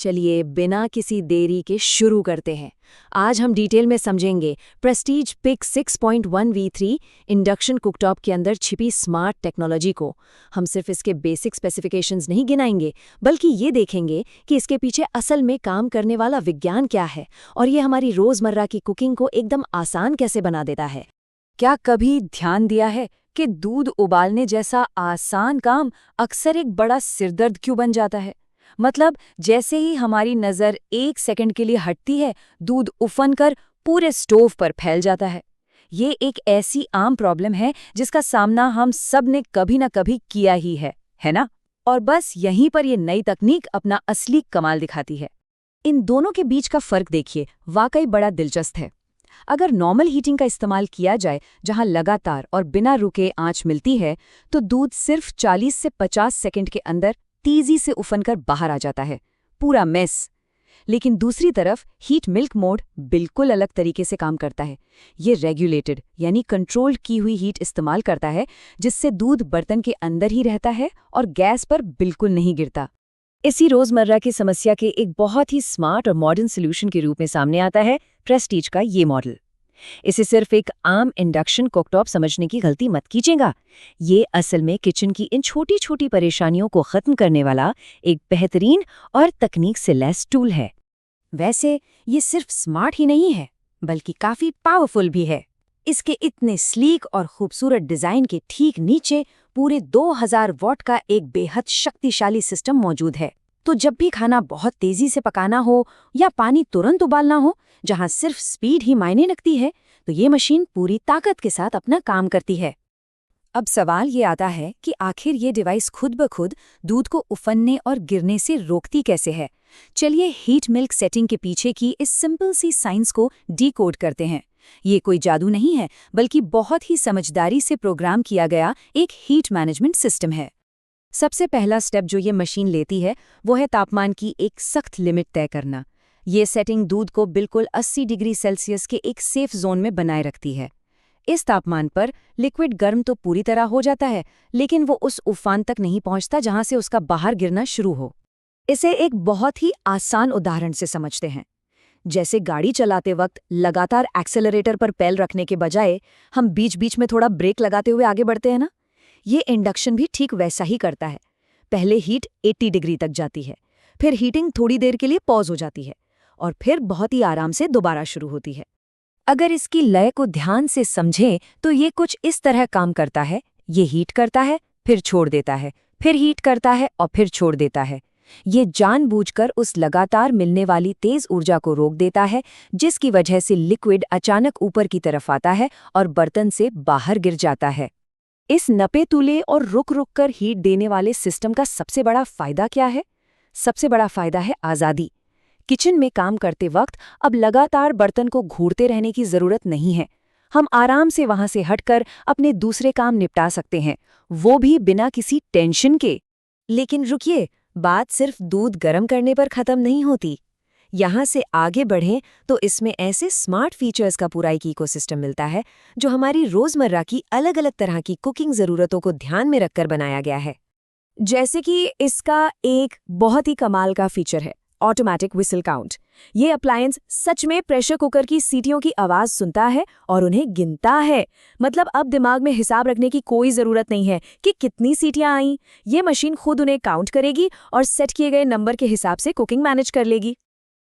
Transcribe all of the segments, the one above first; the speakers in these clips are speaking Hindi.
चलिए बिना किसी देरी के शुरू करते हैं। आज हम डिटेल में समझेंगे Prestige pick 6.1 V3 induction cooktop के अंदर छिपी स्मार्ट टेक्नोलॉजी को। हम सिर्फ इसके बेसिक स्पेसिफिकेशंस नहीं गिनाएंगे, बल्कि ये देखेंगे कि इसके पीछे असल में काम करने वाला विज्ञान क्या है और ये हमारी रोजमर्रा की कुकिंग को एकदम आसान कैसे बना देता है। क्या कभी ध्यान दिया है कि दूध उबालने जैसा आसान काम अक्सर एक बड़ा सिरदर्द क्यों बन जाता है? मतलब जैसे ही हमारी नज़र 1 सेकंड के लिए हटती है, दूध उफन कर पूरे स्टोव पर फैल जाता है। ये एक ऐसी आम प्रॉब्लम है जिसका सामना हम सब ने कभी ना कभी किया ही है ना? और बस यहीं पर ये नई तकनीक अपना असली कमाल दिखाती है। इन दोनों के बीच का फर्क देखिए, वाकई बड़ा दिलचस्प है। अगर नॉर्मल हीटिंग का इस्तेमाल किया जाए, जहां लगातार और बिना रुके आंच मिलती है, तो दूध सिर्फ 40 से 50 सेकंड के अंदर तेजी से उफनकर बाहर आ जाता है, पूरा मेस। लेकिन दूसरी तरफ हीट मिल्क मोड बिल्कुल अलग तरीके से काम करता है। ये रेगुलेटेड यानी कंट्रोल्ड की हुई हीट इस्तेमाल करता है, जिससे दूध बर्तन के अंदर ही रहता है और गैस पर बिल्कुल नहीं गिरता। इसी रोजमर्रा की समस्या के एक बहुत ही स्मार्ट और मॉडर्न सोल्यूशन के रूप में सामने आता है प्रेस्टीज का ये मॉडल। इसे सिर्फ एक आम इंडक्शन कुकटॉप समझने की गलती मत कीजिएगा। ये असल में किचन की इन छोटी छोटी परेशानियों को खत्म करने वाला एक बेहतरीन और तकनीक से लैस टूल है। वैसे ये सिर्फ स्मार्ट ही नहीं है, बल्कि काफी पावरफुल भी है। इसके इतने स्लीक और खूबसूरत डिजाइन के ठीक नीचे पूरे 2000 वॉट का एक बेहद शक्तिशाली सिस्टम मौजूद है। तो जब भी खाना बहुत तेजी से पकाना हो या पानी तुरंत उबालना हो, जहां सिर्फ स्पीड ही मायने रखती है, तो ये मशीन पूरी ताकत के साथ अपना काम करती है। अब सवाल ये आता है कि आखिर ये डिवाइस खुद ब खुद दूध को उफनने और गिरने से रोकती कैसे है। चलिए हीट मिल्क सेटिंग के पीछे की इस सिंपल सी साइंस को डीकोड करते हैं। ये कोई जादू नहीं है, बल्कि बहुत ही समझदारी से प्रोग्राम किया गया एक हीट मैनेजमेंट सिस्टम है। सबसे पहला स्टेप जो ये मशीन लेती है, वो है तापमान की एक सख्त लिमिट तय करना। ये सेटिंग दूध को बिल्कुल 80 डिग्री सेल्सियस के एक सेफ जोन में बनाए रखती है। इस तापमान पर लिक्विड गर्म तो पूरी तरह हो जाता है, लेकिन वो उस उफान तक नहीं पहुंचता जहां से उसका बाहर गिरना शुरू हो। इसे एक बहुत ही आसान उदाहरण से समझते हैं। जैसे गाड़ी चलाते वक्त लगातार एक्सेलरेटर पर पैर रखने के बजाय हम बीच बीच में थोड़ा ब्रेक लगाते हुए आगे बढ़ते हैं ना, ये इंडक्शन भी ठीक वैसा ही करता है। पहले हीट 80 डिग्री तक जाती है, फिर हीटिंग थोड़ी देर के लिए पॉज हो जाती है और फिर बहुत ही आराम से दोबारा शुरू होती है। अगर इसकी लय को ध्यान से समझें तो ये कुछ इस तरह काम करता है। ये हीट करता है, फिर छोड़ देता है, फिर हीट करता है और फिर छोड़ देता है। ये जानबूझकर उस लगातार मिलने वाली तेज ऊर्जा को रोक देता है, जिसकी वजह से लिक्विड अचानक ऊपर की तरफ आता है और बर्तन से बाहर गिर जाता है। इस नपे तुले और रुक रुक कर हीट देने वाले सिस्टम का सबसे बड़ा फायदा क्या है? सबसे बड़ा फायदा है आज़ादी। किचन में काम करते वक्त अब लगातार बर्तन को घूरते रहने की जरूरत नहीं है। हम आराम से वहां से हटकर अपने दूसरे काम निपटा सकते हैं, वो भी बिना किसी टेंशन के। लेकिन रुकिए, बात सिर्फ दूध गर्म करने पर खत्म नहीं होती। यहाँ से आगे बढ़ें तो इसमें ऐसे स्मार्ट फीचर्स का पूरा एक इकोसिस्टम मिलता है, जो हमारी रोजमर्रा की अलग अलग तरह की कुकिंग ज़रूरतों को ध्यान में रखकर बनाया गया है। जैसे कि इसका एक बहुत ही कमाल का फीचर है ऑटोमेटिक व्हिसल काउंट। ये अप्लायंस सच में प्रेशर कुकर की सीटियों की आवाज़ सुनता है और उन्हें गिनता है। मतलब अब दिमाग में हिसाब रखने की कोई ज़रूरत नहीं है कि कितनी सीटियां आईं। ये मशीन खुद उन्हें काउंट करेगी और सेट किए गए नंबर के हिसाब से कुकिंग मैनेज कर लेगी।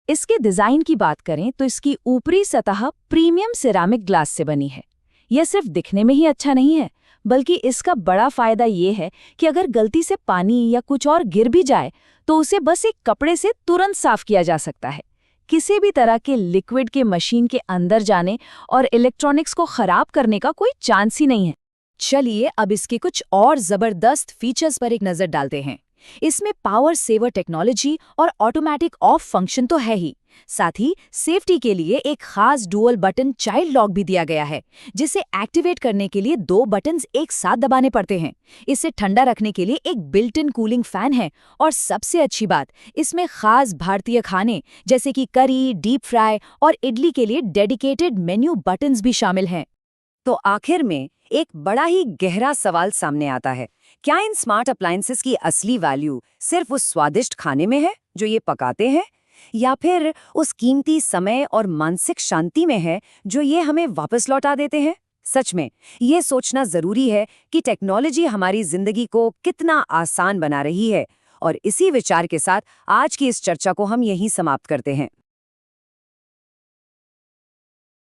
इसके डिज़ाइन की बात करें तो इसकी ऊपरी सतह प्रीमियम सिरामिक ग्लास से बनी है। यह सिर्फ दिखने में ही अच्छा नहीं है, बल्कि इसका बड़ा फायदा ये है कि अगर गलती से पानी या कुछ और गिर भी जाए तो उसे बस एक कपड़े से तुरंत साफ किया जा सकता है। किसी भी तरह के लिक्विड के मशीन के अंदर जाने और इलेक्ट्रॉनिक्स को खराब करने का कोई चांस ही नहीं है। चलिए अब इसके कुछ और जबरदस्त फीचर्स पर एक नजर डालते हैं। इसमें पावर सेवर टेक्नोलॉजी और ऑटोमेटिक ऑफ फंक्शन तो है ही, साथ ही सेफ्टी के लिए एक खास डुअल बटन चाइल्ड लॉक भी दिया गया है, जिसे एक्टिवेट करने के लिए 2 बटन्स एक साथ दबाने पड़ते हैं। इसे ठंडा रखने के लिए एक बिल्ट इन कूलिंग फैन है और सबसे अच्छी बात, इसमें खास भारतीय खाने जैसे कि करी, डीप फ्राई और इडली के लिए डेडिकेटेड मेन्यू बटन्स भी शामिल हैं। तो आखिर में एक बड़ा ही गहरा सवाल सामने आता है, क्या इन स्मार्ट अप्लायंसेस की असली वैल्यू सिर्फ उस स्वादिष्ट खाने में है, जो ये पकाते हैं, या फिर उस कीमती समय और मानसिक शांति में है जो ये हमें वापस लौटा देते हैं? सच में ये सोचना जरूरी है कि टेक्नोलॉजी हमारी जिंदगी को कितना आसान बना रही है। और इसी विचार के साथ आज की इस चर्चा को हम यहीं समाप्त करते हैं।